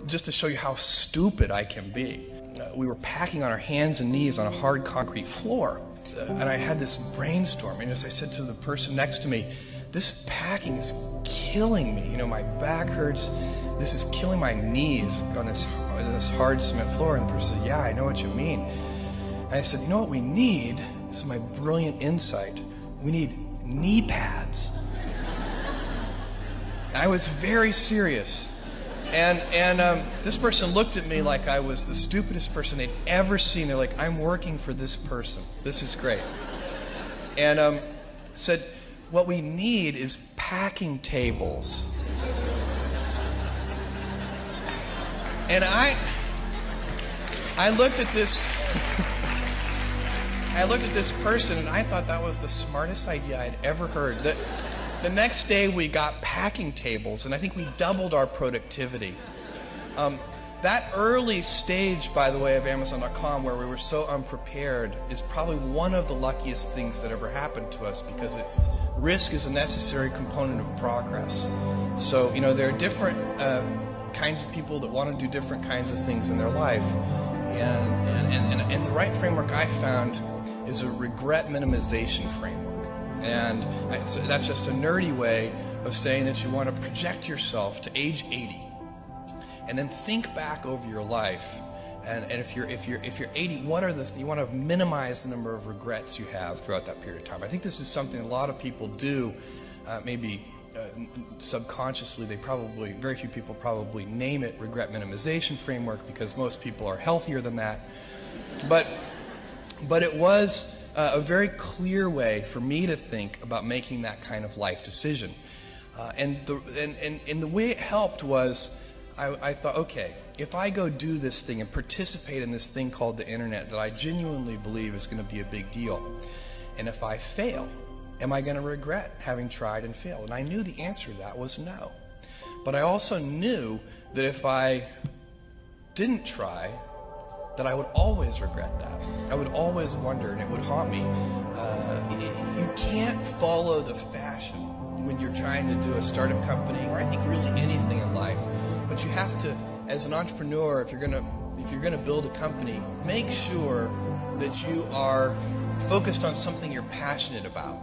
just to show you how stupid I can be. We were packing on our hands and knees on a hard concrete floor. And I had this brainstorm. And as I said to the person next to me, this packing is killing me. My back hurts. This is killing my knees on this hard cement floor. And the person said, yeah, I know what you mean. And I said, you know what we need? This is my brilliant insight. We need knee pads. I was very serious. And this person looked at me like I was the stupidest person they'd ever seen. They're like, I'm working for this person. This is great. And said, what we need is packing tables. And I looked at this person and I thought that was the smartest idea I'd ever heard. The next day we got packing tables, and I think we doubled our productivity. That early stage, by the way, of Amazon.com, where we were so unprepared, is probably one of the luckiest things that ever happened to us, because risk is a necessary component of progress. So, there are different kinds of people that want to do different kinds of things in their life. And the right framework I found is a regret minimization framework. And so that's just a nerdy way of saying that you want to project yourself to age 80, and then think back over your life. And if you're 80, you want to minimize the number of regrets you have throughout that period of time. I think this is something a lot of people do, maybe subconsciously. Very few people probably name it regret minimization framework, because most people are healthier than that. But it was a very clear way for me to think about making that kind of life decision. And the way it helped was, I thought, okay, if I go do this thing and participate in this thing called the internet that I genuinely believe is going to be a big deal, and if I fail, am I going to regret having tried and failed? And I knew the answer to that was no. But I also knew that if I didn't try, that I would always regret that. I would always wonder, and it would haunt me. You can't follow the fashion when you're trying to do a startup company, or I think really anything in life. But you have to, as an entrepreneur, if you're gonna build a company, make sure that you are focused on something you're passionate about.